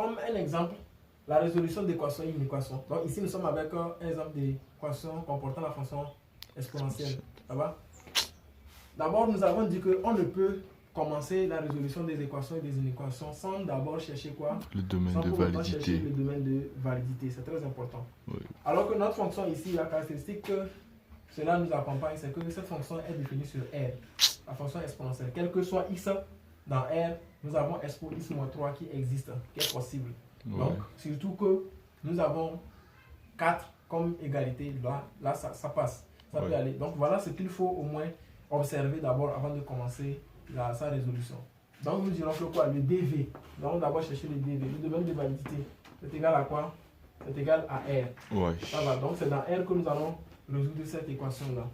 comme un exemple, la résolution d'équation et une équation. Donc ici, nous sommes avec un exemple d'équation comportant la fonction exponentielle. Ça va? D'abord, nous avons dit qu'on ne peut commencer la résolution des équations et des inéquations sans d'abord chercher quoi? Le domaine sans de pour autant chercher validité. le domaine de validité. C'est très important. Oui. Alors que notre fonction ici, la caractéristique que cela nous accompagne, c'est que cette fonction est définie sur R, la fonction exponentielle. Quel que soit x dans R, nous avons expo x-3 qui existe, qui est possible. Ouais. Donc, surtout que nous avons 4 comme égalité, là ça passe, ça peut aller. Donc voilà ce qu'il faut au moins observer d'abord avant de commencer sa résolution. Donc nous dirons que quoi? Le DV, nous allons d'abord chercher le DV, le domaine de validité, c'est égal à quoi? C'est égal à R. Ouais. Ça va, donc c'est dans R que nous allons résoudre cette équation-là.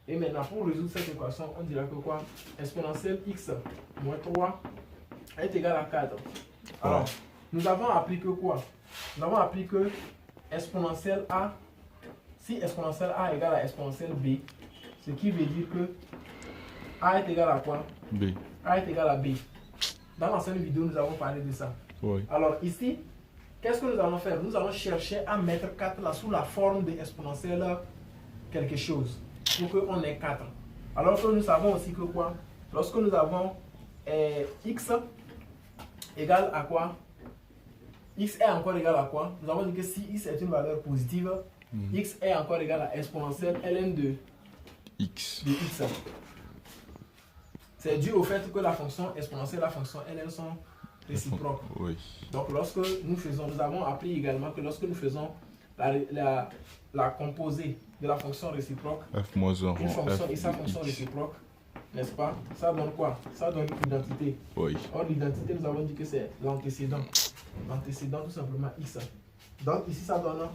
Et maintenant, pour résoudre cette équation, on dira que quoi? Exponentielle x moins 3 est égal à 4. Alors, nous avons appris que quoi? Nous avons appris que exponentielle A, si exponentielle A égale à exponentielle B, ce qui veut dire que A est égal à quoi? B. A est égal à B. Dans l'ancienne vidéo, nous avons parlé de ça. Ouais. Alors ici, qu'est-ce que nous allons faire? Nous allons chercher à mettre 4 là sous la forme de exponentielle quelque chose pour qu'on ait 4. Alors que nous savons aussi que quoi? Lorsque nous avons x égale à quoi? X est encore égal à quoi? Nous avons dit que si x est une valeur positive, x est encore égal à exponentielle ln de X. x. C'est dû au fait que la fonction exponentielle et la fonction ln sont réciproques. Oui. Donc lorsque nous avons appris également que lorsque nous faisons la composée de la fonction réciproque, F moins 1 une fonction F et sa de fonction X. réciproque, n'est-ce pas? Ça donne quoi? Ça donne l'identité. Oui. Or l'identité, nous avons dit que c'est l'antécédent. L'antécédent tout simplement x. Donc ici ça donne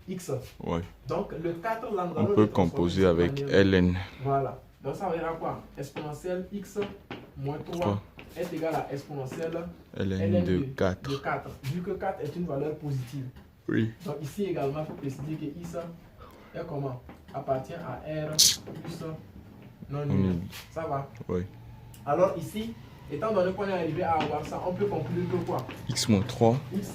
x. Ouais. Donc le 4 là, nous On allons peut le transformer composer de avec manière- ln. Voilà. Donc ça verra quoi? Exponentielle x moins 3 est égal à exponentielle ln de de 4. 4. Vu que 4 est une valeur positive. Oui. Donc ici également, il faut préciser que x est comment? Appartient à R plus non nul. Ça va? Oui. Alors ici, étant donné qu'on est arrivé à avoir ça, on peut conclure que quoi? X moins 3. X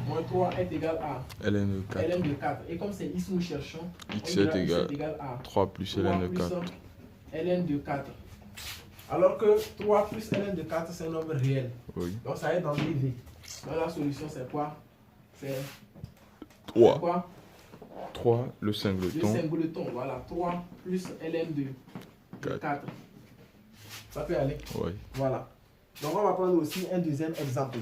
moins 3 est égal à ln de 4. ln de 4. Et comme c'est x nous cherchons, X on dira est égal à 3 plus 3 ln de plus 4. ln de 4. Alors que 3 plus ln de 4, c'est un nombre réel. Oui. Donc ça est dans DV. Donc la solution, c'est quoi? C'est 3. quoi? 3, le Le singleton. singleton, voilà. 3 plus ln de 4. Ça peut aller? Oui. Voilà. Donc on va prendre aussi un deuxième exemple.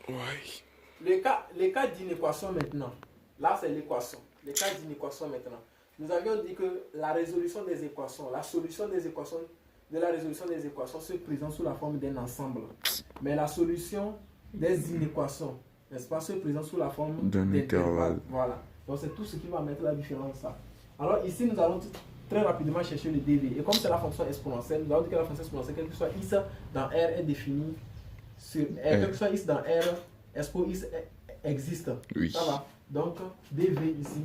Oui. Les cas d'inéquation maintenant. Là, c'est l'équation. Les cas d'inéquation maintenant. Nous avions dit que la résolution des équations, la solution des équations, de la résolution des équations se présente sous la forme d'un ensemble. Mais la solution des inéquations, n'est-ce pas, se présente sous la forme D'un intervalle. Voilà. Donc c'est tout ce qui va mettre la différence. Ça. Alors ici, nous allons très rapidement chercher le dv. Et comme c'est la fonction exponentielle, nous allons dire que la fonction exponentielle, quel que soit x dans R, est définie sur R. Quel que soit x dans R, expo x existe. Oui. Ça va. Donc, dv ici,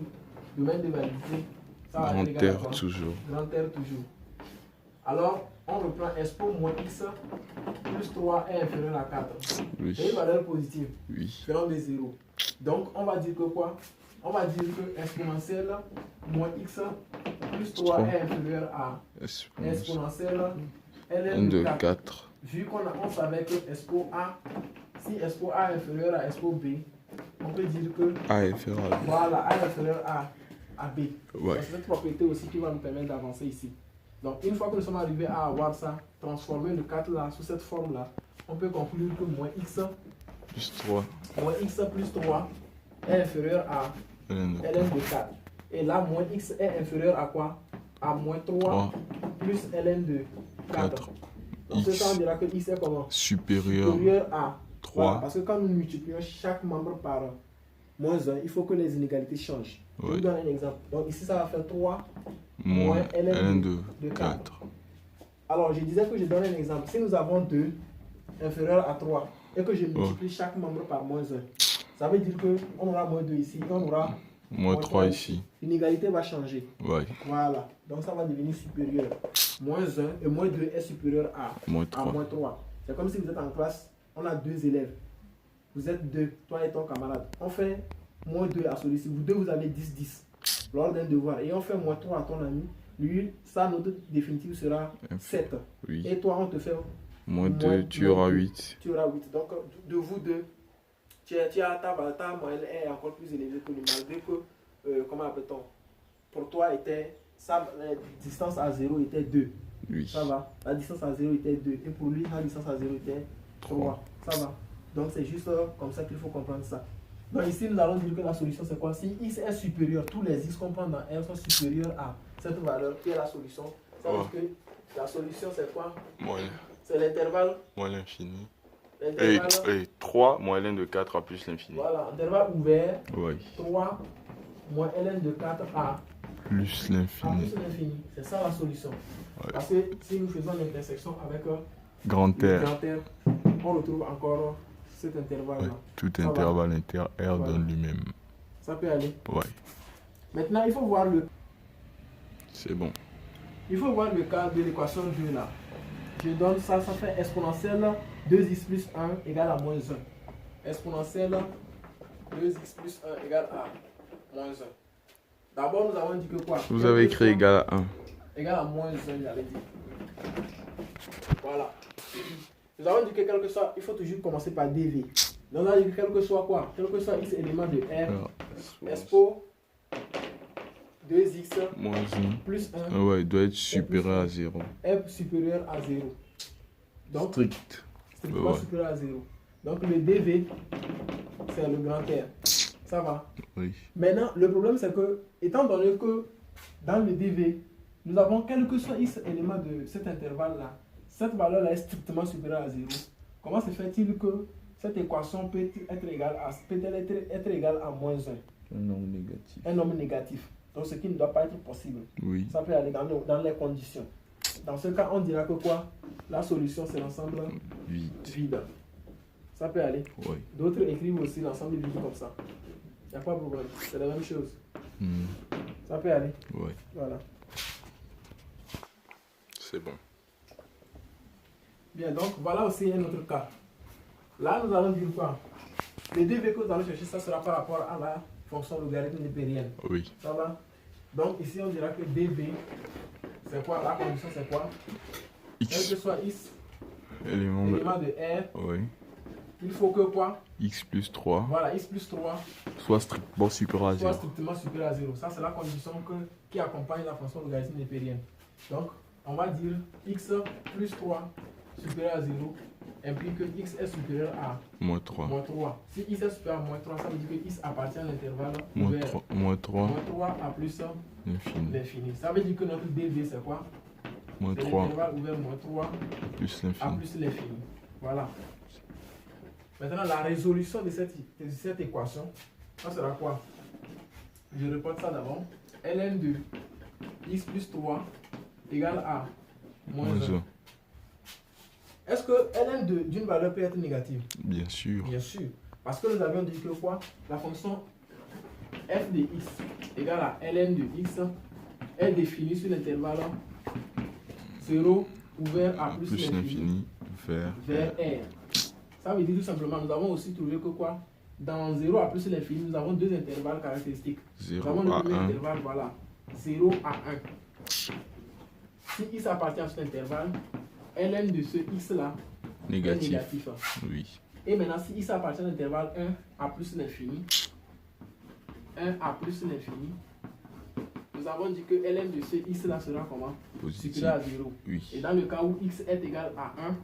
domaine de validité, ça va Grand être égal à R quoi? toujours. Grand R toujours. Alors, on reprend expo moins x plus 3 est inférieur à 4. C'est une Oui. valeur positive, Oui. faisant des zéros. Donc, on va dire que quoi? On va dire que exponentielle moins x plus 3 est inférieur à exponentielle ln de 4. 4. Vu on savait que expo A, si expo A est inférieur à expo B, on peut dire que A est inférieur à B. voilà, A est inférieur à B. Ouais. C'est cette propriété aussi qui va nous permettre d'avancer ici. Donc une fois que nous sommes arrivés à avoir ça, transformer le 4 là sous cette forme là, on peut conclure que moins x Plus 3. plus 3 est inférieur à ln de ln de 4. Et là, moins x est inférieur à quoi? À moins 3 plus ln de 4. 4. Donc X. ça, on dira que x est comment? Supérieur Supérieur à 3. Voilà, parce que quand nous multiplions chaque membre par moins 1, il faut que les inégalités changent. Je Ouais. vous donne un exemple. Donc ici, ça va faire 3 Moins ln de de 4. Alors, je disais que je donne un exemple. Si nous avons 2 inférieur à 3 et que je multiplie chaque membre par moins 1, ça veut dire qu'on aura moins 2 ici et on aura Moins 3 ici. L'inégalité va changer. Ouais. Voilà. Donc ça va devenir supérieur. Moins 1 et moins 2 est supérieur à Moins à 3. moins 3. C'est comme si vous êtes en classe on a 2 élèves. Vous êtes 2, toi et ton camarade. On fait moins 2 à celui-ci. Vous deux, vous avez 10 lors d'un devoir. Et on fait moins 3 à ton ami. Lui, sa note définitive sera 7. Oui. Et toi, on te fait moins 2, tu auras 8. Tu auras 8. Donc, de vous deux, ta moyenne est encore plus élevée que lui, malgré que, comment appelle-t-on, pour toi, la distance à 0 était 2. Oui. Ça va. La distance à 0 était 2. Et pour lui, la distance à 0 était 3. Ça va. Donc, c'est juste comme ça qu'il faut comprendre ça. Donc, ici, nous allons dire que la solution, c'est quoi? Si x est supérieur, tous les x qu'on prend dans R sont supérieurs à cette valeur, qui est la solution. Ça veut dire que la solution, c'est quoi? C'est l'intervalle. Moins l'infini. Et 3 moins ln de 4 à plus l'infini. Voilà, intervalle ouvert. Oui. 3 moins ln de 4 à plus l'infini. C'est ça la solution. Ouais. Parce que si nous faisons l'intersection avec grand R, on retrouve encore cet intervalle-là. Ouais. Tout intervalle inter R donne lui-même. Ça peut aller. Ouais. Maintenant, il faut voir le... C'est bon. Il faut voir le cas de l'équation 2 là. Je donne ça, ça fait exponentielle 2x plus 1 égale à moins 1. Exponentielle 2x plus 1 égale à moins 1. D'abord, nous avons dit que quoi? Vous avez écrit égal à 1. Égal à moins 1, j'avais dit. Voilà. Nous avons dit que quel que soit, il faut toujours commencer par dv. Donc, on a dit que quel que soit quoi? Quel que soit x élément de R, expo 2x moins 1 plus 1. Ah ouais, il doit être supérieur à 0. F supérieur à 0. Donc, strictement supérieur à 0. Donc, le dv, c'est le grand R. Ça va? Oui. Maintenant, le problème, c'est que, étant donné que dans le dv, nous avons quel que soit x élément de cet intervalle-là, cette valeur-là est strictement supérieure à 0. Comment se fait-il que cette équation peut être égale à moins 1? Un nombre négatif. Un nombre négatif. Donc, ce qui ne doit pas être possible. Oui. Ça peut aller dans les conditions. Dans ce cas, on dira que quoi? La solution, c'est l'ensemble vide. Ça peut aller. Oui. D'autres écrivent aussi l'ensemble vide comme ça. Il n'y a pas de problème. C'est la même chose. Ça peut aller. Oui. Voilà. C'est bon. Bien, donc voilà aussi un autre cas. Là, nous allons dire quoi? Les dv que nous allons chercher, ça sera par rapport à la fonction logarithme népérienne. Oui. Ça va? Donc ici, on dira que dv, c'est quoi? La condition, c'est quoi? Quel que soit x, élément de R, oui. il faut que quoi? X plus 3. Voilà, x plus 3 soit strictement supérieur à 0. Soit strictement supérieur à 0. Ça, c'est la condition qui accompagne la fonction logarithme népérienne. Donc, on va dire x plus 3 supérieur à 0 implique que x est supérieur à moins 3. Si x est supérieur à moins 3, ça veut dire que x appartient à l'intervalle moins 3 à plus l'infini. Ça veut dire que notre dv, c'est quoi? Moins 3 l'intervalle ouvert moins 3 plus à plus l'infini. Voilà. Maintenant, la résolution de cette équation, ça sera quoi? Je répète ça d'abord. ln de x plus 3 égale à moins 1. Est-ce que ln d'une valeur peut être négative? Bien sûr. Bien sûr. Parce que nous avions dit que quoi? La fonction f de x égale à ln de x est définie sur l'intervalle 0 ouvert à plus l'infini vers R. Ça veut dire tout simplement, nous avons aussi trouvé que quoi? Dans 0 à plus l'infini, nous avons deux intervalles caractéristiques. 0 nous avons le à premier 1. intervalle, voilà. 0 à 1. Si x appartient à cet intervalle, ln de ce x-là est négatif. Oui. Et maintenant, si x appartient à l'intervalle 1 à plus l'infini, 1 à plus l'infini, nous avons dit que ln de ce x-là sera comment? Positif. Supérieur à 0. Oui. Et dans le cas où x est égal à 1,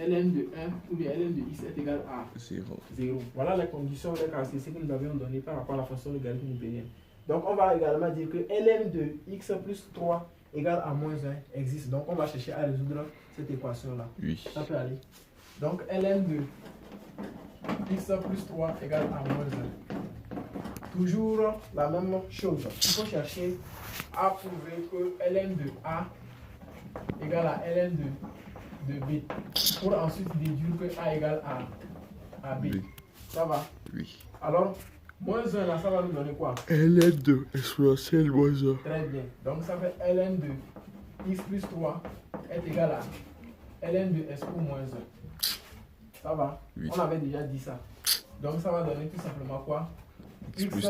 ln de 1 ou bien ln de x est égal à 0. Voilà les conditions, les caractéristiques que nous avions données par rapport à la fonction logarithme népérienne. Donc on va également dire que ln de x plus 3 égale à moins 1 existe. Donc on va chercher à résoudre cette équation-là. Oui. Ça peut aller. Donc ln de x plus 3 égale à moins 1. Toujours la même chose. Il faut chercher à prouver que ln de a égale à ln de b. Pour ensuite déduire que a égale à b. Ça va? Oui. Alors, moins 1 là, ça va nous donner quoi? ln de exponentielle moins 1. Très bien. Donc ça fait ln de x plus 3 est égal à ln de expo moins 1. Ça va? Oui. On avait déjà dit ça. Donc ça va donner tout simplement quoi? X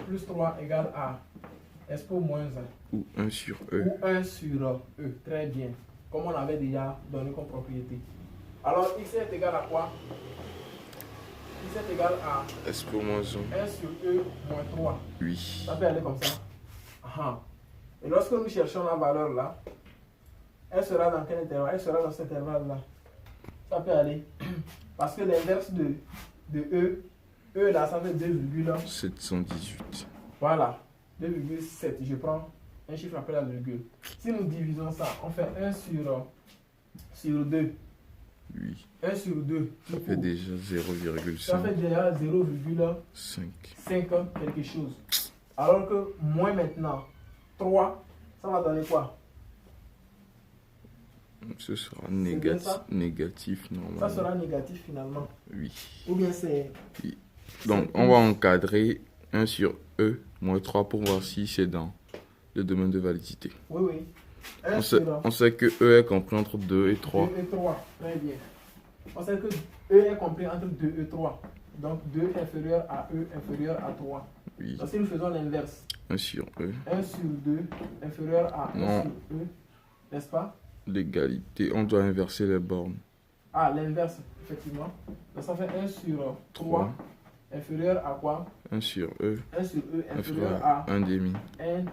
Plus 3 égale à expo moins 1. Ou 1 sur E. Ou 1 sur E. Très bien. Comme on avait déjà donné comme propriété. Alors x est égal à quoi? X est égal à Expo moins 1. 1 sur E moins 3. Oui. Ça peut aller comme ça. Aha. Et lorsque nous cherchons la valeur là, elle sera dans quel intervalle? Elle sera dans cet intervalle là. Ça peut aller. Parce que l'inverse de E, E là, ça fait 718. Voilà. 2,7. Je prends un chiffre après la virgule. Si nous divisons ça, on fait 1 sur 2. Oui. 1 sur 2. Ça fait déjà Ça fait 0,5. déjà 0,5 quelque chose. Alors que moins maintenant, 3, ça va donner quoi? Ce sera bien ça? négatif normalement. Ça sera négatif finalement. Oui. Ou bien c'est... Oui. Donc on va encadrer 1 sur E moins 3 pour voir si c'est dans le domaine de validité. Oui, oui. On sait que E est compris entre 2 et 3. 2 et 3, très bien. On sait que E est compris entre 2 et 3. Donc 2 inférieur à E inférieur à 3. Oui. Donc si nous faisons l'inverse, 1 sur E. 1 sur 2 inférieur à 1 Non. sur E, n'est-ce pas? L'égalité, on doit inverser les bornes. Ah, l'inverse, effectivement. Donc ça fait 1 sur 3 inférieur à quoi? 1 sur E 1 sur E inférieur inférieur à à 1 demi. 1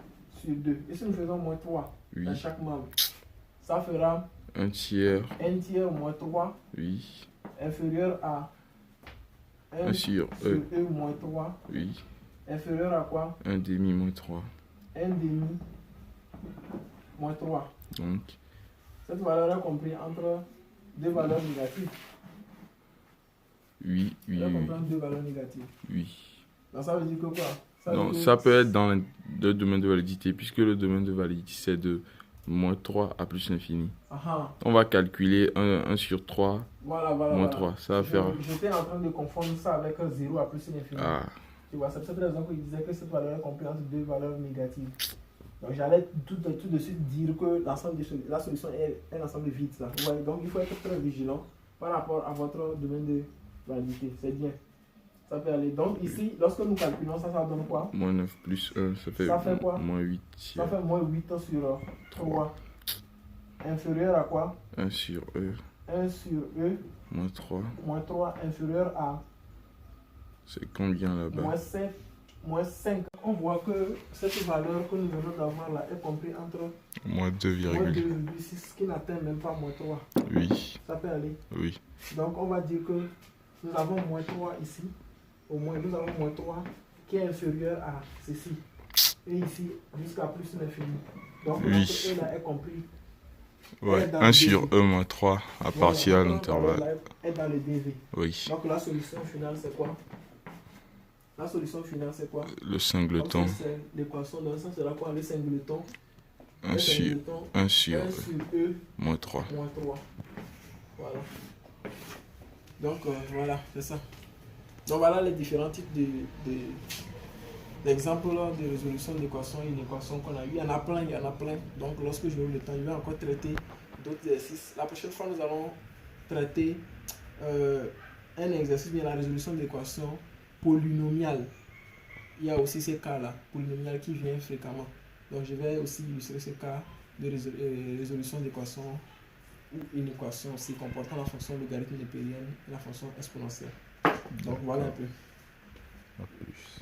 sur 2. Et si nous faisons moins 3 Oui. dans chaque membre, ça fera 1 tiers. 1 tiers moins 3 Oui. inférieur à 1 sur E. E moins 3 Oui. inférieur à quoi? 1 demi moins 3. 1 demi moins 3. Donc, Cette valeur est comprise entre deux valeurs négatives. oui, oui, Elle est oui. comprise entre deux valeurs négatives. Oui. Donc ça veut dire que quoi? Non, veut dire ça que- peut être dans le domaine de validité, puisque le domaine de validité, c'est de moins 3 à plus l'infini. Aha. On va calculer 1 sur 3 Voilà. moins 3. Ça va faire... J'étais en train de confondre ça avec 0 à plus l'infini. Ah, Tu vois, c'est pour cette raison que je disais que cette valeur est comprise entre deux valeurs négatives. Donc j'allais tout de suite dire que l'ensemble la solution est un ensemble vide. Ça. Ouais, donc il faut être très vigilant par rapport à votre domaine de validité. C'est bien. Ça peut aller. Donc ici, lorsque nous calculons ça, ça donne quoi? moins 9 plus 1, ça fait, Ça fait quoi? moins 8 Ça tiers. fait moins 8 sur 3. Inférieur à quoi? 1 sur E 1 sur E moins 3. moins 3 inférieur à C'est combien là-bas? moins 7, moins 5. On voit que cette valeur que nous venons d'avoir là est comprise entre Moins moins 2,8. 2,6 qui n'atteint même pas moins 3. Oui, Ça peut aller. oui. Donc on va dire que nous avons moins 3 ici. Au moins nous avons moins 3 qui est inférieur à ceci. Et ici jusqu'à plus l'infini. Donc Oui. notre E là est compris. Ouais, dans 1 le sur DV. E moins 3 à partir à Voilà, l'intervalle. là est dans le DV. Oui. Donc la solution finale c'est quoi? La solution finale c'est quoi? Le singleton. Comme ça, c'est l'équation, donc ça sera quoi? Le singleton. 1 Le sur, singleton, 1 sur 1 E sur E moins 3. moins 3. Voilà. Donc voilà, c'est ça. Donc voilà les différents types d'exemples de résolution d'équations et d'équations qu'on a eu. Il y en a plein, il y en a plein. Donc lorsque j'aurai le temps, je vais encore traiter d'autres exercices. La prochaine fois, nous allons traiter un exercice bien la résolution d'équations polynomiales. Il y a aussi ces cas-là, polynomiales qui viennent fréquemment. Donc je vais aussi illustrer ces cas de résolution d'équations ou une équation aussi comportant la fonction logarithme népérienne et la fonction exponentielle. Donc voilà un peu. A plus.